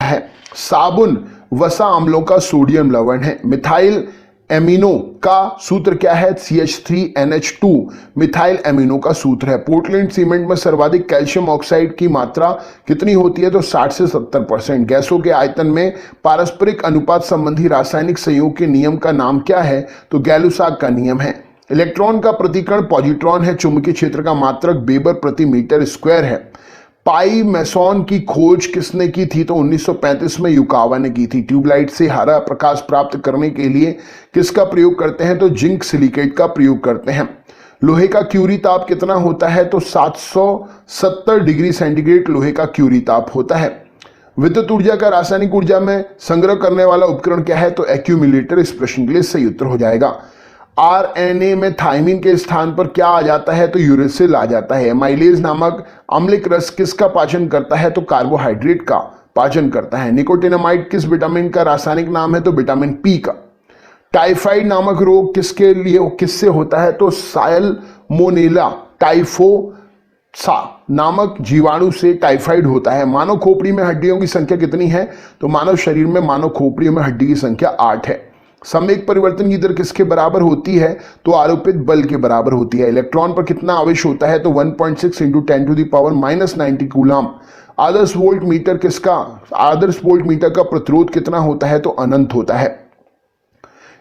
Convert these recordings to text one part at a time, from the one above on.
है। साबुन वसा अम्लों का सोडियम लवण है। मिथाइल एमिनो का सूत्र क्या है? CH3NH2 मिथाइल एमिनो का सूत्र है। पोर्टलैंड सीमेंट में सर्वाधिक कैल्शियम ऑक्साइड की मात्रा कितनी होती है? तो 60 से 70%। गैसों के आयतन में पारस्परिक अनुपात संबंधी रासायनिक संयोग के नियम का नाम क्या है? तो गैलुसाक का नियम है। इलेक्ट्रॉन का प्रतिकरण पॉजिट्रॉन है। चुंबकीय क्षेत्र का मात्रक वेबर प्रति मीटर स्क्वायर है। पाई मैसॉन की खोज किसने की थी? तो 1935 में युकावा ने की थी। ट्यूबलाइट से हरा प्रकाश प्राप्त करने के लिए किसका प्रयोग करते हैं? तो जिंक सिलिकेट का प्रयोग करते हैं। लोहे का क्यूरी ताप कितना होता है? तो 770 डिग्री सेंटीग्रेड लोहे का क्यूरी ताप होता है। विद्युत ऊर्जा का रासायनिक ऊर्जा में संग्रह करने वाला उपकरण क्या है? तो एक्यूमुलेटर। इस प्रश्न के लिए सही उत्तर हो जाएगा। आरएनए में थाइमिन के स्थान पर क्या आ जाता है? तो यूरेसिल आ जाता है। एमाइलेज नामक अम्लिक रस किसका पाचन करता है? तो कार्बोहाइड्रेट का पाचन करता है। निकोटिनामाइड किस विटामिन का रासायनिक नाम है? तो विटामिन पी का। टाइफाइड नामक रोग किससे होता है? तो साल्मोनेला टाइफोसा नामक जीवाणु से टाइफाइड होता है। मानव खोपड़ी में हड्डियों की संख्या कितनी है? तो मानव शरीर में मानव खोपड़ियों में हड्डी की संख्या 8 है। संवेग परिवर्तन की दर किसके बराबर होती है? तो आरोपित बल के बराबर होती है। इलेक्ट्रॉन पर कितना आवेश होता है? तो 1.6 × 10⁻⁻90 कूलम। आदर्श वोल्ट मीटर का प्रतिरोध कितना होता है? तो अनंत होता है।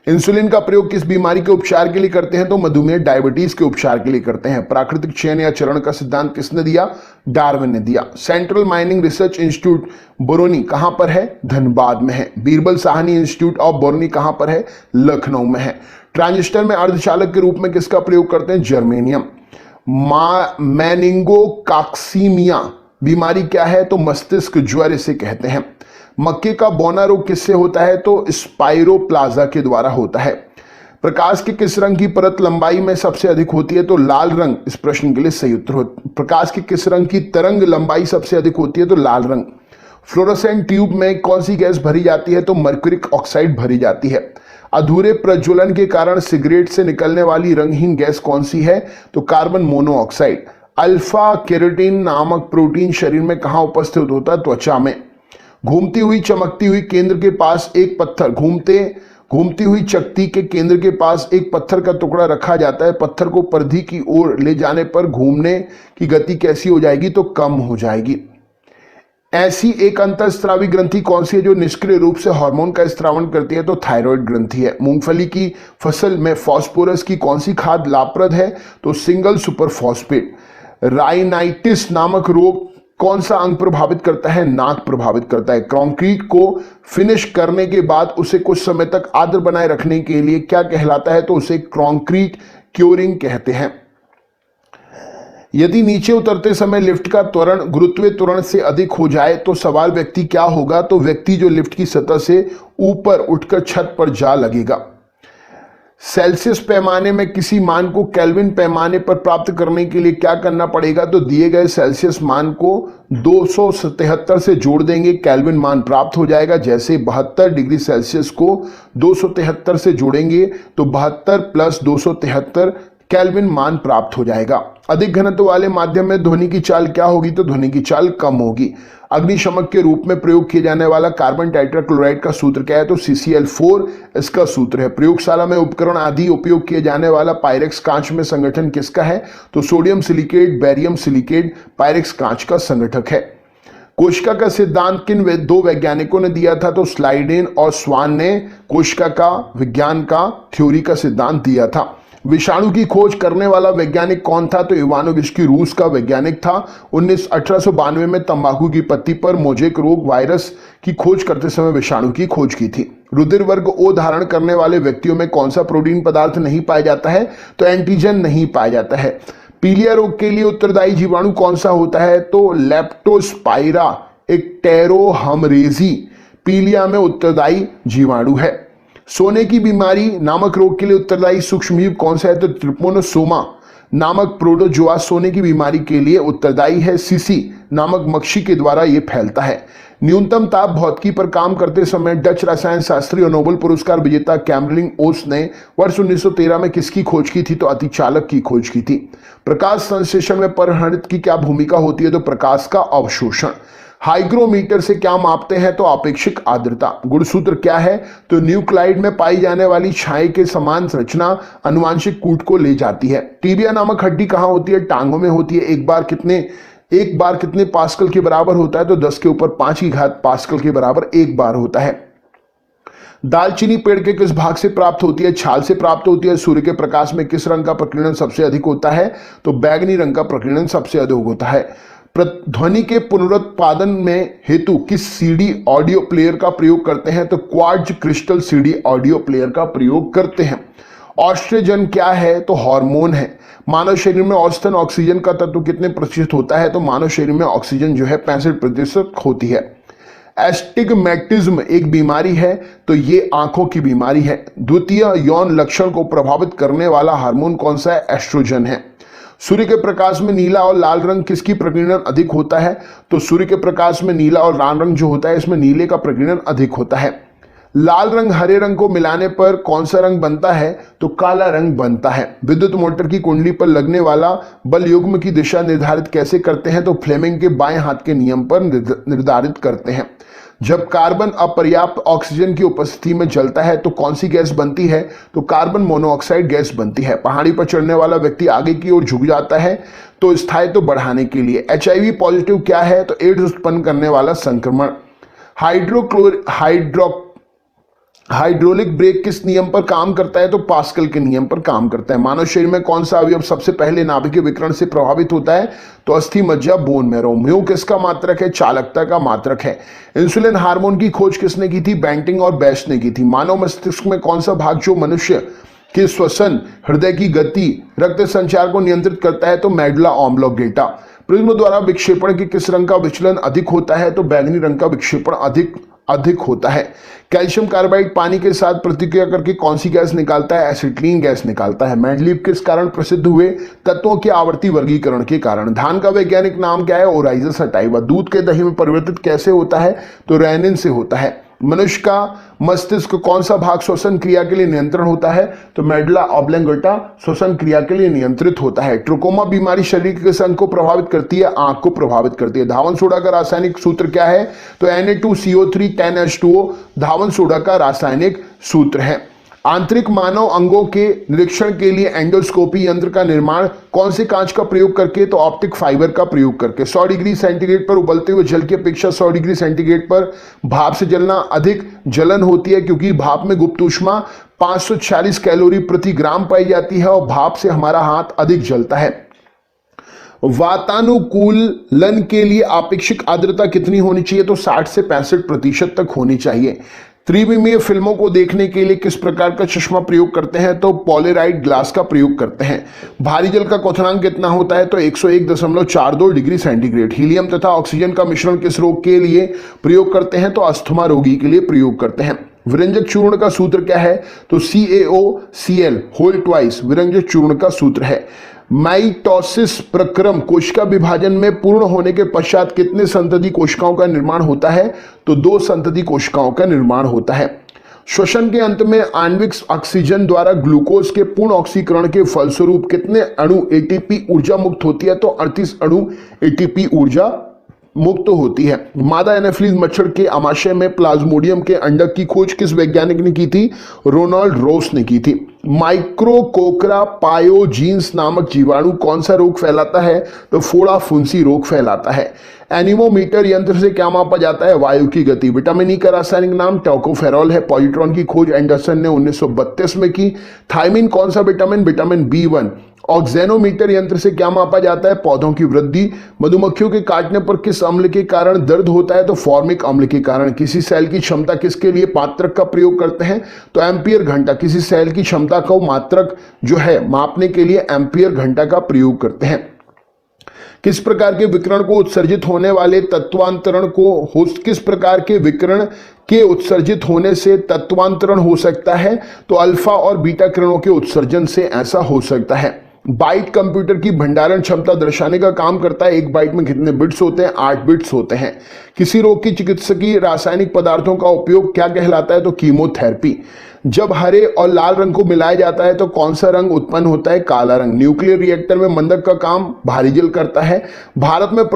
इंसुलिन का प्रयोग किस बीमारी के उपचार के लिए करते हैं? तो मधुमेह डायबिटीज के उपचार के लिए करते हैं। प्राकृतिक चयन या चरण का सिद्धांत किसने दिया? डार्विन ने दिया। सेंट्रल माइनिंग रिसर्च इंस्टीट्यूट बोरोनी कहां पर है? धनबाद में है। बीरबल साहनी इंस्टीट्यूट ऑफ बोरोनी कहां पर है? लखनऊ में है। ट्रांजिस्टर में अर्धचालक के रूप में किसका प्रयोग करते हैं? जर्मेनियम। मेनिंगोकाक्सीमिया बीमारी क्या है? तो मस्तिष्क ज्वर इसे कहते हैं। मक्के का बौना रोग किससे होता है? तो स्पाइरोप्लाज्मा के द्वारा होता है। प्रकाश के किस रंग की परत लंबाई में सबसे अधिक होती है? तो लाल रंग। इस प्रश्न के लिए सही उत्तर हो। प्रकाश के किस रंग की तरंग लंबाई सबसे अधिक होती है? तो लाल रंग। फ्लोरोसेंट ट्यूब में कौन सी गैस भरी जाती है? तो मर्क्यूरिक ऑक्साइड भरी जाती है। अधूरे प्रज्वलन के कारण सिगरेट से निकलने वाली रंगहीन गैस कौन सी है? तो कार्बन मोनोऑक्साइड। अल्फा केराटिन नामक प्रोटीन शरीर में कहां उपस्थित होता है? त्वचा में। घूमती हुई चमकती हुई केंद्र के पास एक पत्थर घूमती हुई चकती के केंद्र के पास एक पत्थर का टुकड़ा रखा जाता है। पत्थर को परिधि की ओर ले जाने पर घूमने की गति कैसी हो जाएगी? तो कम हो जाएगी। ऐसी एक अंतःस्रावी ग्रंथि कौन सी है जो निष्क्रिय रूप से हार्मोन का स्त्रावन करती है? तो थायराइड ग्रंथि है। मूंगफली की फसल में फास्फोरस की कौन सी खाद लाभप्रद है? तो सिंगल सुपर फॉस्फेट। राइनाइटिस नामक रोग कौन सा अंग प्रभावित करता है? नाक प्रभावित करता है। कंक्रीट को फिनिश करने के बाद उसे कुछ समय तक आर्द्र बनाए रखने के लिए क्या कहलाता है? तो उसे कंक्रीट क्योरिंग कहते हैं। यदि नीचे उतरते समय लिफ्ट का त्वरण गुरुत्वीय त्वरण से अधिक हो जाए तो सवाल व्यक्ति क्या होगा? तो व्यक्ति जो लिफ्ट की सतह से ऊपर उठकर छत पर जा लगेगा। सेल्सियस पैमाने में किसी मान को केल्विन पैमाने पर प्राप्त करने के लिए क्या करना पड़ेगा? तो दिए गए सेल्सियस मान को 273 से जोड़ देंगे, केल्विन मान प्राप्त हो जाएगा। जैसे 72 डिग्री सेल्सियस को 273 से जोड़ेंगे तो 72 + 273 केल्विन मान प्राप्त हो जाएगा। अधिक घनत्व वाले माध्यम में ध्वनि की चाल क्या होगी? तो ध्वनि की चाल कम होगी। अग्निशमक के रूप में प्रयोग किए जाने वाला कार्बन टेट्राक्लोराइड का सूत्र क्या है? तो CCl4 इसका सूत्र है। प्रयोगशाला में उपकरण आदि उपयोग किए जाने वाला पायरेक्स कांच में संगठन किसका है? तो sodium silicate, barium silicate Pyrex कांच का संगठक है। कोशिका का सिद्धांत किन दो वैज्ञानिकों ने दिया था? तो स्लाइडेन और स्वान ने कोशिका का विज्ञान का थ्योरी का सिद्धांत दिया था। विषाणु की खोज करने वाला वैज्ञानिक कौन था? तो इवानोविस्की रूस का वैज्ञानिक था। 1892 में तंबाकू की पत्ती पर मोजेक रोग वायरस की खोज करते समय विषाणु की खोज की थी। रुधिर वर्ग ओ धारण करने वाले व्यक्तियों में कौन सा प्रोटीन पदार्थ नहीं पाया जाता है? तो एंटीजन नहीं पाया जाता है। पीलिया रोग के लिए उत्तरदायी जीवाणु कौन सा होता है? तो लेप्टोस्पाइरा एक्टेरोहमरेजी पीलिया में उत्तरदायी जीवाणु है। सोने की बीमारी नामक रोग के लिए उत्तरदायी सूक्ष्मजीव कौन सा है? तो ट्रिपोनोसोमा नामक प्रोटोजोआ सोने की बीमारी के लिए उत्तरदायी है। सीसी नामक मक्षी के द्वारा यह फैलता है। न्यूनतम ताप भौतिकी पर काम करते समय डच रसायन शास्त्री और नोबेल पुरस्कार विजेता कैमरलिन ओस ने वर्ष 1913 में किसकी खोज की थी? तो अतिचालक की खोज की थी। प्रकाश संश्लेषण में परावर्तन की क्या भूमिका होती है? तो प्रकाश का अवशोषण। हाइग्रोमीटर से क्या मापते हैं? तो आपेक्षिक आर्द्रता। गुणसूत्र क्या है? तो न्यूक्लाइड में पाई जाने वाली छाई के समान संरचना अनुवांशिक कूट को ले जाती है। टीबिया नामक हड्डी कहां होती है? टांगों में होती है। एक बार कितने पास्कल के बराबर होता है? तो 10 के ऊपर 5 की घात पास्कल के बराबर एक बार होता है। दालचीनी पेड़ के किस भाग से प्राप्त होती है? छाल से प्राप्त होती है। सूर्य के प्रकाश में किस रंग का प्रकीर्णन सबसे अधिक होता है? तो बैगनी रंग का प्रकीर्णन सबसे अधिक होता है। ध्वनि के पुनरुत्पादन में हेतु किस सीडी ऑडियो प्लेयर का प्रयोग करते हैं? तो quartz crystal CD audio player का प्रयोग करते हैं। ऑस्ट्रोजन क्या है? तो हार्मोन है। मानव शरीर में औसतन ऑक्सीजन का तत्व कितने प्रतिशत होता है? तो मानव शरीर में ऑक्सीजन जो है 65% होती है। एस्टिग्मेटिज्म एक बीमारी है, तो ये आंखों की बीमारी है। द्वितीय यौन लक्षण को प्रभावित करने वाला हार्मोन कौन सा है? एस्ट्रोजन है। सूर्य के प्रकाश में नीला और लाल रंग किसकी प्रकीर्णन अधिक होता है? तो सूर्य के प्रकाश में नीला और लाल रंग जो होता है इसमें नीले का प्रकीर्णन अधिक होता है। लाल रंग हरे रंग को मिलाने पर कौन सा रंग बनता है? तो काला रंग बनता है। विद्युत मोटर की कुंडली पर लगने वाला बल युग्म की दिशा निर्धारित कैसे करते हैं? तो फ्लेमिंग के बाएं हाथ के नियम पर निर्धारित करते हैं। जब कार्बन अपर्याप्त ऑक्सीजन की उपस्थिति में जलता है तो कौन सी गैस बनती है? तो कार्बन मोनोऑक्साइड गैस बनती है। पहाड़ी पर चढ़ने वाला व्यक्ति आगे की ओर झुक जाता है तो स्थायित्व बढ़ाने के लिए। एचआईवी पॉजिटिव क्या है? तो एड्स उत्पन्न करने वाला संक्रमण। हाइड्रोलिक ब्रेक किस नियम पर काम करता है? तो पास्कल के नियम पर काम करता है। मानव शरीर में कौन सा अवयव सबसे पहले नाभिकीय विकिरण से प्रभावित होता है? तो अस्थि मज्जा, बोन मैरो। म्यू किसका मात्रक है? चालकता का मात्रक है। इंसुलिन हार्मोन की खोज किसने की थी? बेंटिंग और बेस्ट ने की थी। मानव मस्तिष्क में कौन सा भाग जो मनुष्य के श्वसन, हृदय की गति, रक्त संचार को नियंत्रित करता है? तो मेडुला ऑब्लोंगेटा। प्रिज्म द्वारा विक्षेपण के किस रंग का विचलन अधिक होता है? तो बैंगनी रंग का विक्षेपण अधिक होता है। कैल्शियम कार्बाइड पानी के साथ प्रतिक्रिया करके कौन सी गैस निकालता है? एसिटिलीन गैस निकालता है। मेंडलीव किस कारण प्रसिद्ध हुए? तत्वों के आवर्ती वर्गीकरण के कारण। धान का वैज्ञानिक नाम क्या है? ओराइज़ा सटाइवा। दूध के दही में परिवर्तित कैसे होता है? तो रेनिन से होता है। मनुष्य का मस्तिष्क कौन सा भाग श्वसन क्रिया के लिए नियंत्रण होता है? तो मेडुला ऑब्लोंगेटा श्वसन क्रिया के लिए नियंत्रित होता है। ट्रोकोमा बीमारी शरीर के किस अंग को प्रभावित करती है? आंख को प्रभावित करती है। धावन सोडा का रासायनिक सूत्र क्या है? तो Na2CO3 10H2O धावन सोडा का रासायनिक सूत्र है। आंतरिक मानव अंगों के निरीक्षण के लिए एंडोस्कोपी यंत्र का निर्माण कौन से कांच का प्रयोग करके? तो ऑप्टिक फाइबर का प्रयोग करके। 100 डिग्री सेंटीग्रेड पर उबलते हुए जल की अपेक्षा 100 डिग्री सेंटीग्रेड पर भाप से जलना अधिक जलन होती है, क्योंकि भाप में गुप्त ऊष्मा 540 कैलोरी प्रति ग्राम पाई जाती है और भाप से हमारा हाथ अधिक जलता है। वातानुकूलन के लिए आपेक्षिक आर्द्रता कितनी होनी चाहिए? तो 60 से 65% तक होनी चाहिए। त्रिविमीय फिल्मों को देखने के लिए किस प्रकार का चश्मा प्रयोग करते हैं? तो पॉलराइड ग्लास का प्रयोग करते हैं। भारी जल का क्वथनांक कितना होता है? तो 101.42 डिग्री सेंटीग्रेड। हीलियम तथा ऑक्सीजन का मिश्रण किस रोग के लिए प्रयोग करते हैं? तो अस्थमा रोगी के लिए प्रयोग करते हैं। विरंजक चूर्ण का सूत्र क्या है? तो CaOCl होल ट्वाइस विरंजक चूर्ण का सूत्र है। माइटोसिस प्रक्रम कोशिका विभाजन में पूर्ण होने के पश्चात कितने संतति कोशिकाओं का निर्माण होता है? तो 2 संतति कोशिकाओं का निर्माण होता है। श्वसन के अंत में आणविक ऑक्सीजन द्वारा ग्लूकोज के पूर्ण ऑक्सीकरण के फलस्वरूप कितने अणु ATP ऊर्जा मुक्त होती है? तो 38 अणु ATP ऊर्जा मुक्त होती है। मादा एनाफिलीज मच्छर के आमाशय में प्लाज्मोडियम के अंडक की खोज किस वैज्ञानिक ने की थी? रोनाल्ड रोस ने की थी। माइक्रोकोकरा पायोजीन्स नामक जीवाणु कौन सा रोग फैलाता है? तो फोड़ा फुंसी रोग फैलाता है। एनीमोमीटर यंत्र से क्या मापा जाता है? वायु की गति। विटामिन ई का रासायनिक नाम टोकोफेरॉल है। पॉजिट्रॉन की खोज एंडरसन ने 1932 में की। थायमिन कौन सा विटामिन? Vitamin B1। ऑक्जेनोमीटर यंत्र से क्या मापा जाता है? पौधों की वृद्धि। मधुमक्खियों के काटने पर किस अम्ल के कारण दर्द होता है? तो फॉर्मिक अम्ल के कारण। किसी सेल की क्षमता किसके लिए मात्रक का प्रयोग करते हैं? तो एम्पियर घंटा। किसी सेल की क्षमता को मात्रक जो है मापने के लिए एम्पियर घंटा का प्रयोग करते हैं। किस प्रकार के विकिरण को उत्सर्जित होने वाले तत्वांतरण को किस प्रकार के विकिरण के उत्सर्जित होने से तत्वांतरण हो सकता है? तो अल्फा और बीटा किरणों के उत्सर्जन से ऐसा हो सकता है। बाइट कंप्यूटर की भंडारण क्षमता दर्शाने का काम करता है। एक बाइट में कितने बिट्स होते हैं? 8 बिट्स होते हैं। किसी रोग की चिकित्सकीय रासायनिक पदार्थों का उपयोग क्या कहलाता है? तो कीमोथेरेपी। जब हरे और लाल रंग को मिलाया जाता है तो कौन सा रंग उत्पन्न होता है? काला रंग। न्यूक्लियर रिएक्टर में मंदक का काम भारी जल करता है। भारत में